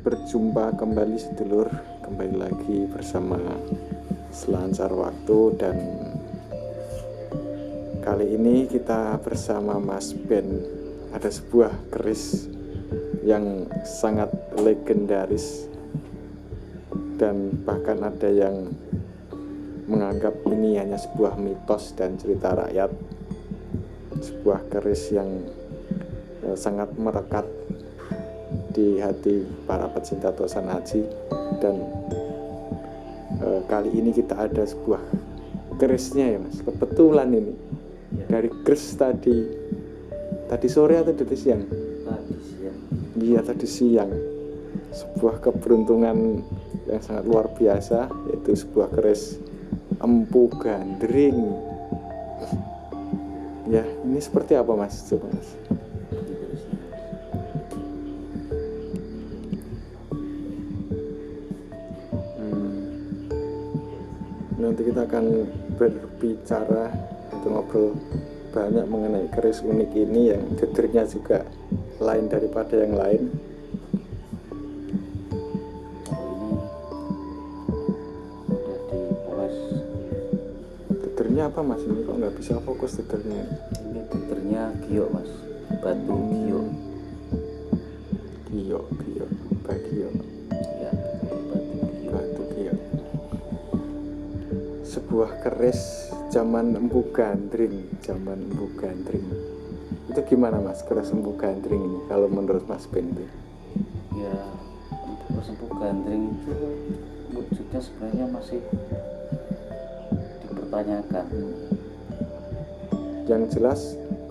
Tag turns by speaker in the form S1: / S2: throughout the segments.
S1: Berjumpa kembali sedulur, kembali lagi bersama Selancar Waktu. Dan kali ini kita bersama Mas Ben. Ada sebuah keris yang sangat legendaris, dan bahkan ada yang menganggap ini hanya sebuah mitos dan cerita rakyat. Sebuah keris yang sangat merekat di hati para pecinta tosan haji. Dan kali ini kita ada sebuah kerisnya ya Mas, kebetulan ini dari keris tadi sore atau tadi siang? Iya, tadi siang. Sebuah keberuntungan yang sangat luar biasa, yaitu sebuah keris Empu Gandring. Ya, ini seperti apa Mas? Coba Mas. Nanti kita akan berbicara atau ngobrol banyak mengenai keris unik ini yang gedirnya juga lain daripada yang lain. Gedirnya apa Mas? Ini kok nggak bisa fokus gedirnya?
S2: Ini gedirnya giok Mas, batu giok.
S1: Giok, bagio.
S2: Ya, batu giok.
S1: Sebuah keris zaman Empu Gandring. Itu gimana Mas, keris Empu Gandring ini kalau menurut Mas Ben itu?
S2: Ya, untuk Empu Gandring itu wujudnya sebenarnya masih dipertanyakan.
S1: Yang jelas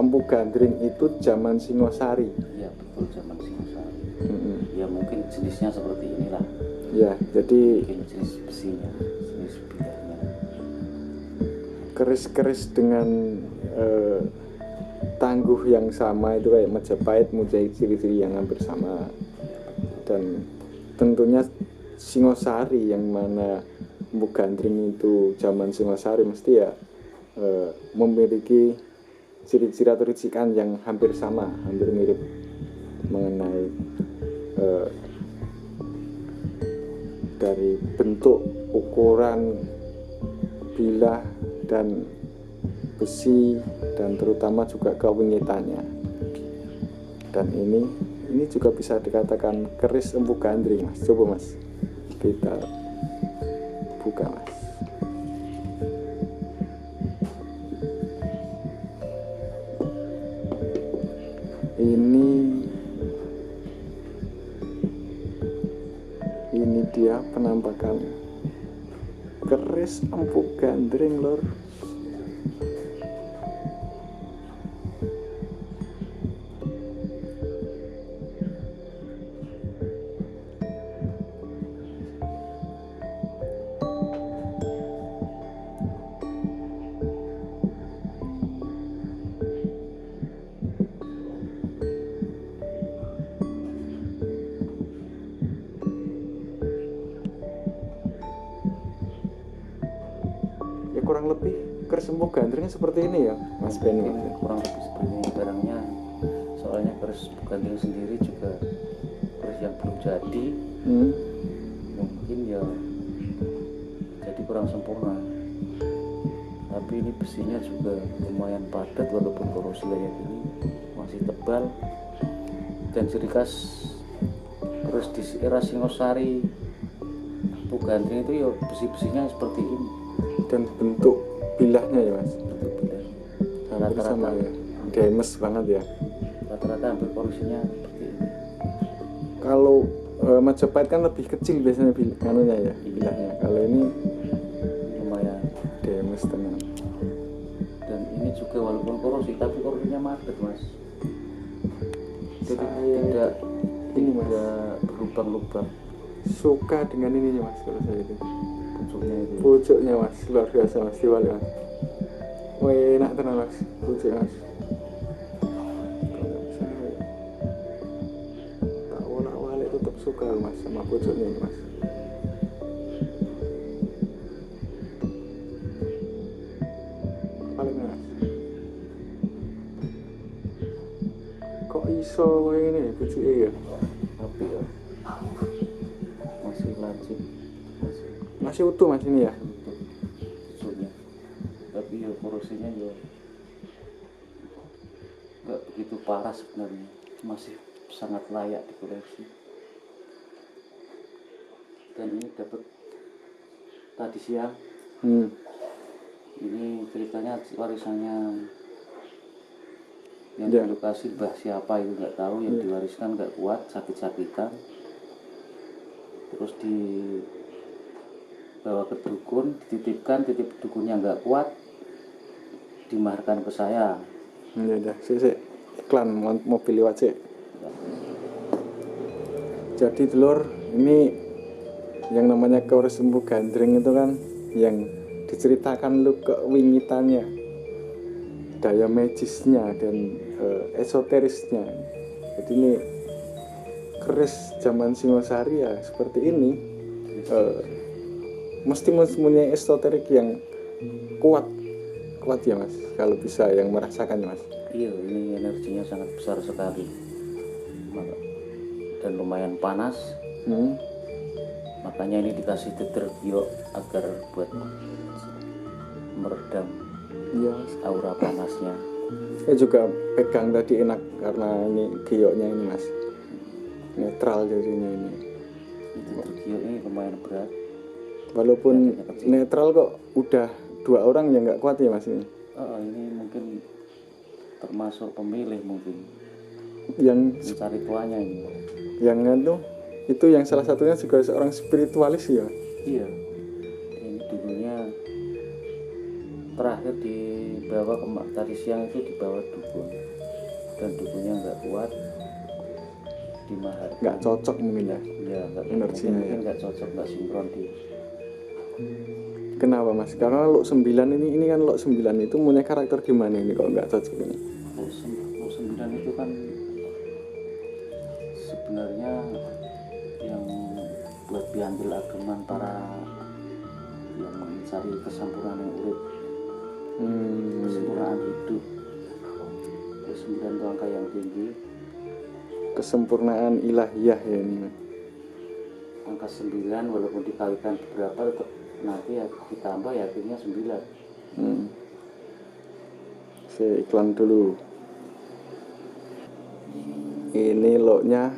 S1: Empu Gandring itu zaman Singosari.
S2: Iya betul, zaman Singosari. Ya mungkin jenisnya seperti inilah.
S1: Ya, jadi
S2: mungkin jenis besinya, jenis bidangnya.
S1: Keris-keris dengan tangguh yang sama itu kayak Majapahit, mempunyai ciri-ciri yang hampir sama. Dan tentunya Singosari, yang mana Empu Gandring itu zaman Singosari, mesti ya memiliki ciri-ciri atau ricikan yang hampir sama, hampir mirip mengenai dari bentuk, ukuran, bilah, dan besi, dan terutama juga kewingitannya. Dan ini juga bisa dikatakan keris Empu Gandring Mas. Coba Mas, kita buka Mas. Ini dia penampakan keris Empu Gandring lor. Kurang lebih keris Empu Gandringnya seperti ini ya Mas Ben.
S2: Kurang lebih seperti ini barangnya, soalnya keris Empu Gandring sendiri juga keris yang belum jadi. Mungkin ya jadi kurang sempurna, tapi ini besinya juga lumayan padat, walaupun korosi layak ini masih tebal. Dan ciri khas keris di era Singosari Empu Gandring itu ya besi-besinya seperti ini.
S1: Dan bentuk bilahnya ya Mas,
S2: Bentuk bilah
S1: hampir sama ya, demes banget ya.
S2: Rata-rata hampir porsinya seperti ini.
S1: Kalau Majapahit kan lebih kecil biasanya bilahnya ya, bilahnya. Kalau ini
S2: lumayan
S1: demes tenang.
S2: Dan ini juga walaupun korosi, tapi korosinya padat Mas, jadi tidak
S1: ini Mas,
S2: berlubang-lubang.
S1: suka dengan ini Mas, kalau saya itu
S2: Pucuknya
S1: Mas, luar biasa Mas, diwali Mas. Wih, enak tenang Mas, pucuknya Mas. Tak wali tetap suka Mas sama pucuknya Mas. Paling Mas, kok iso ini pucuknya ya?
S2: tapi ya
S1: masih utuh mas ini ya.
S2: Untuk tusuknya, tapi ya korosinya ya nggak begitu parah sebenarnya, masih sangat layak dikoleksi. Dan ini dapat tadi siang. Ini ceritanya warisannya yang
S1: Ya.
S2: di lokasi mbah siapa itu nggak tahu, yang diwariskan nggak kuat, sakit-sakitan, terus dibawa ke dukun, dititipkan, titip dukunnya nggak kuat, dimaharkan ke saya.
S1: Ya udah, sih iklan mobil lewat sih. Jadi telur ini yang namanya Keris Empu Gandring itu kan yang diceritakan lu kewingitannya, daya magisnya dan esoterisnya. Jadi ini keris zaman Singosari ya seperti ini, mesti mempunyai esoterik yang kuat ya mas, kalau bisa yang merasakannya mas.
S2: Iya, ini energinya sangat besar sekali dan lumayan panas. Makanya ini dikasih detergio agar buat meredam aura panasnya.
S1: Saya juga pegang tadi enak karena ini gioknya ini mas, netral jadinya ini.
S2: Detergio ini lumayan berat.
S1: Walaupun netral kok udah 2 orang yang nggak kuat ya mas ini.
S2: Ini mungkin termasuk pemilih mungkin
S1: Yang
S2: mencari tuanya ini.
S1: Yang itu yang salah satunya juga seorang spiritualis ya.
S2: Iya, ini dulunya terakhir dibawa tadi siang itu dibawa dukun, dan dukunnya nggak kuat, dimaharkan.
S1: Nggak cocok mungkin ya.
S2: Ya,
S1: energinya
S2: mungkin
S1: ya.
S2: nggak cocok, nggak sinkron di.
S1: Kenapa mas? Karena Lok 9 ini kan Lok 9 itu punya karakter gimana ini kalau nggak cocok ini?
S2: Lok 9 itu kan sebenarnya yang buat diambil ageman para yang mencari kesempurnaan urip, kesempurnaan hidup. Lok 9 itu angka yang tinggi,
S1: Kesempurnaan ilahiyah ya ini.
S2: angka 9 walaupun dikalikan beberapa tetap nanti ya ditambah ya akhirnya 9.
S1: Saya iklan dulu. Ini loknya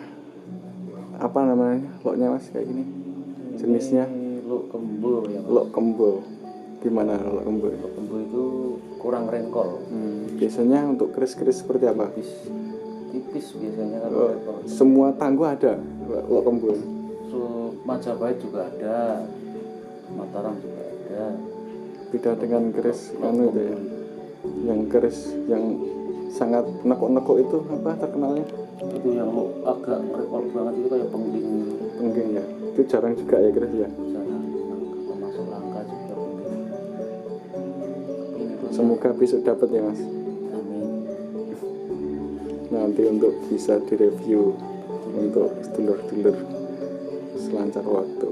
S1: apa namanya? Loknya mas kayak gini. Jenisnya
S2: Ini lok kembo ya Mas.
S1: lok kembo. Gimana lok kembo?
S2: Lok kembo itu kurang rengkol.
S1: Biasanya untuk keris-keris seperti apa?
S2: Tipis biasanya kalau rengkol.
S1: Semua tangguh ada lok kembo.
S2: So, Majapahit juga ada, Mataram juga ada.
S1: Beda dengan keris anu itu ya. Yang keris yang sangat nekuk-nekuk itu apa terkenalnya?
S2: Itu yang agak rengkol banget itu kayak pengging.
S1: Pengging ya. Itu jarang juga ya keris ya.
S2: Jarang, termasuk langka juga pengging. Ini tuh
S1: Semoga besok dapat ya mas.
S2: amin.
S1: Nanti untuk bisa direview untuk dulur-dulur selancar waktu.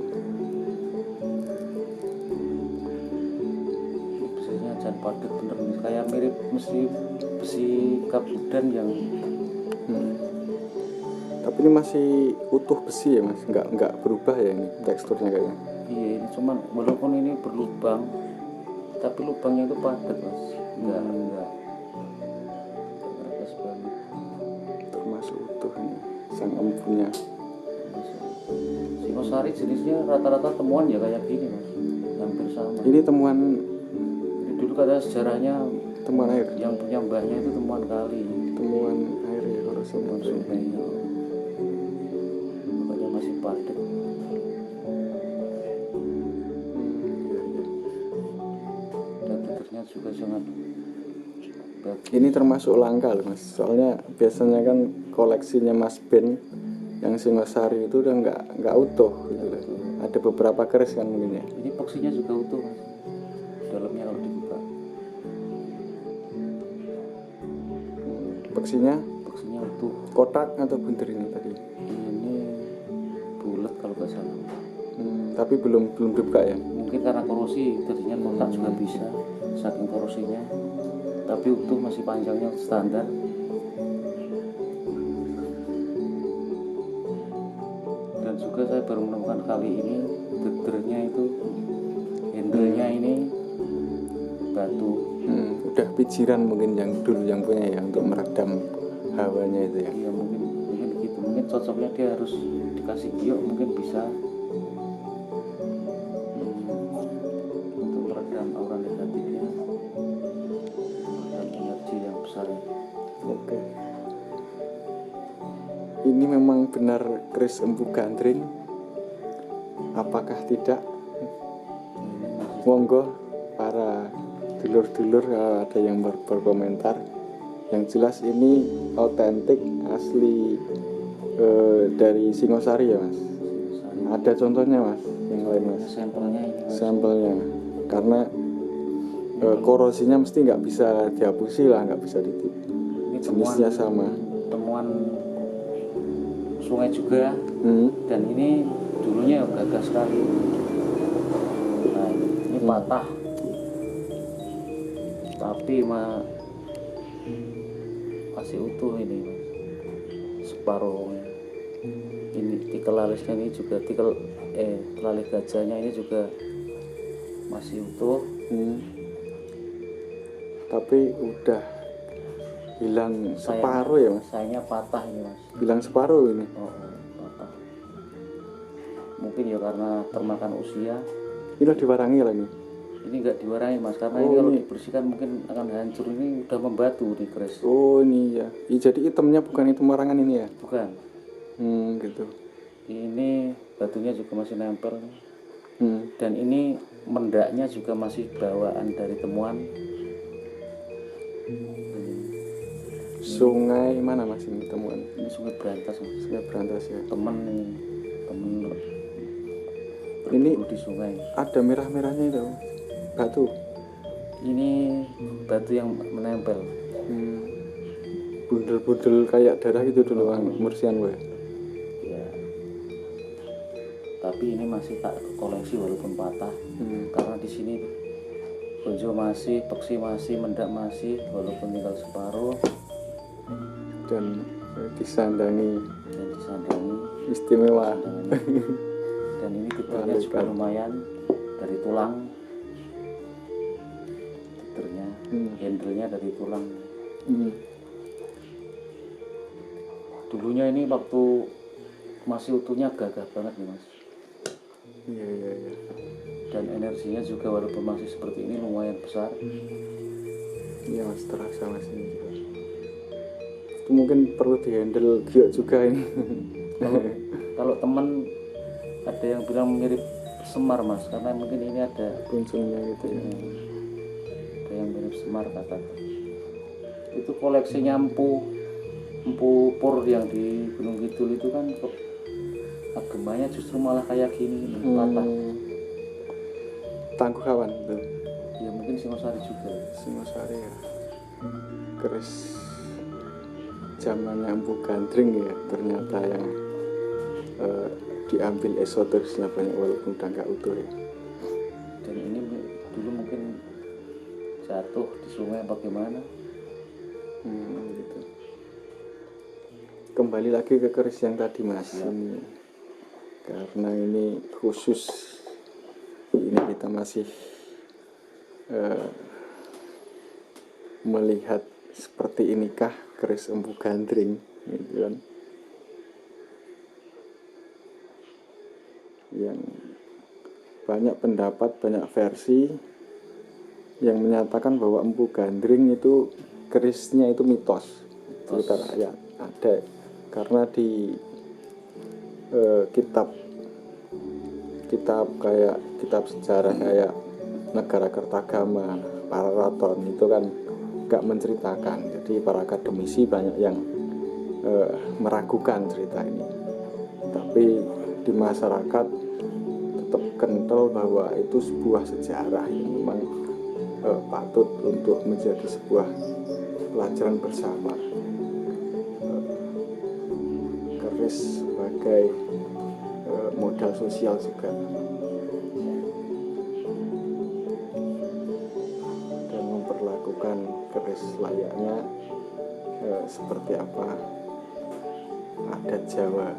S2: Biasanya jan padet bener nih, kayak mirip mesti besi kabudan yang
S1: Tapi ini masih utuh besi ya mas, nggak berubah ya ini teksturnya kayaknya.
S2: iya ini cuman walaupun ini berlubang tapi lubangnya itu padat mas, enggak ngeres banget.
S1: Termasuk utuh ini sang empunya.
S2: Singosari jenisnya rata-rata temuan ya kayak gini mas, hampir sama.
S1: Ini temuan
S2: Dulu kata sejarahnya
S1: air,
S2: yang punya mbahnya itu temuan kali,
S1: temuan air ya kalau
S2: temuan sumbainya, makanya masih padat. Dan fiturnya juga sangat bagus.
S1: Ini termasuk langka loh mas, soalnya biasanya kan koleksinya Mas Ben yang Singosari itu udah nggak utuh gitu loh. Ada beberapa keris kan mungkin ya.
S2: Ini boxinya juga utuh mas, dalamnya kalau dibuka
S1: Boxinya
S2: boxinya utuh.
S1: kotak atau bunder ini tadi?
S2: Ini bulat kalau nggak salah.
S1: Tapi belum dibuka ya.
S2: Mungkin karena korosi, tadinya kotak juga bisa, saking korosinya. Tapi utuh, masih panjangnya standar. Dan juga saya baru menemukan kali ini deternya itu handle-nya ini batu.
S1: Udah pijiran mungkin yang dulu yang punya ya, untuk meredam hawanya itu ya.
S2: Iya mungkin gitu, mungkin cocoknya dia harus dikasih giok, mungkin bisa untuk meredam aura negatifnya dan energi yang besar.
S1: Oke. Ini memang benar keris Empu Gandring? Apakah tidak? Monggo para dulur-dulur kalau ada yang berkomentar. Yang jelas ini autentik asli dari Singosari ya Mas. Ada contohnya Mas, yang lain Mas.
S2: Sampelnya ini Mas.
S1: Sampelnya, karena korosinya mesti nggak bisa dihapusi lah, nggak bisa
S2: Ini
S1: jenisnya sama.
S2: Temuan sungai juga. Dan ini dulunya gagah sekali. Nah, ini patah, tapi masih utuh ini Mas. Separuhnya. Ini tikel alisnya ini juga telalih gajahnya ini juga masih utuh.
S1: Tapi udah hilang separuh ya Mas.
S2: Sayangnya patah ini Mas.
S1: Hilang separuh ini.
S2: Patah. Mungkin ya karena termakan usia.
S1: Ini udah diwarangi lagi.
S2: Ini enggak diwarangi Mas, karena ini kalau dibersihkan mungkin akan hancur. Ini udah membatu di keris.
S1: Oh ini ya. Jadi hitamnya bukan hitam warangan ini ya?
S2: Bukan.
S1: Gitu.
S2: Ini batunya juga masih nempel. Dan ini mendaknya juga masih bawaan dari temuan.
S1: Sungai mana Mas ini temuan?
S2: Ini Sungai Brantas Mas.
S1: Sungai Brantas ya.
S2: Temen
S1: Ini
S2: di sungai.
S1: ada merah-merahnya itu batu.
S2: Ini batu yang menempel.
S1: Bundel-bundel kayak darah gitu dulu mursian gue.
S2: Ya. Tapi ini masih tak koleksi walaupun patah. Karena di sini Bonjo masih, peksi masih, mendak masih, walaupun tinggal separuh.
S1: Dan disandangi istimewa.
S2: Dan ini titernya juga lumayan, dari tulang. Titernya, handle-nya dari tulang. Dulunya ini waktu masih utuhnya gagah banget nih Mas.
S1: Iya.
S2: Dan energinya juga walaupun masih seperti ini lumayan besar.
S1: Iya Mas, terasa Mas ini juga. Itu mungkin perlu dihandle giok juga ini.
S2: Kalau teman ada yang bilang mirip Semar Mas, karena mungkin ini ada
S1: kuncungnya gitu ya.
S2: Ada yang mirip Semar kata. Itu koleksinya empu pur yang di Gunung Kidul itu kan agemanya justru malah kayak gini patah.
S1: Tangkuhawan tuh.
S2: Ya mungkin Singosari juga.
S1: Singosari ya. Keris zamannya Empu Gandring ya, ternyata yang diambil esoterisnya banyak walaupun udah nggak utuh ya.
S2: Dan ini dulu mungkin jatuh di sungai bagaimana?
S1: Gitu. Kembali lagi ke keris yang tadi Mas. Ini, karena ini khusus, ini kita masih melihat seperti inikah keris Empu Gandring gitu kan, yang banyak pendapat, banyak versi yang menyatakan bahwa Empu Gandring itu kerisnya itu mitos. Kita ya ada, karena di kitab kayak kitab sejarah kayak Negara Kertagama, Pararaton itu kan gak menceritakan. Jadi para akademisi banyak yang meragukan cerita ini, tapi di masyarakat tetap kental bahwa itu sebuah sejarah yang memang patut untuk menjadi sebuah pelajaran bersama. Keris sebagai modal sosial juga, dan memperlakukan keris layaknya seperti apa adat Jawa.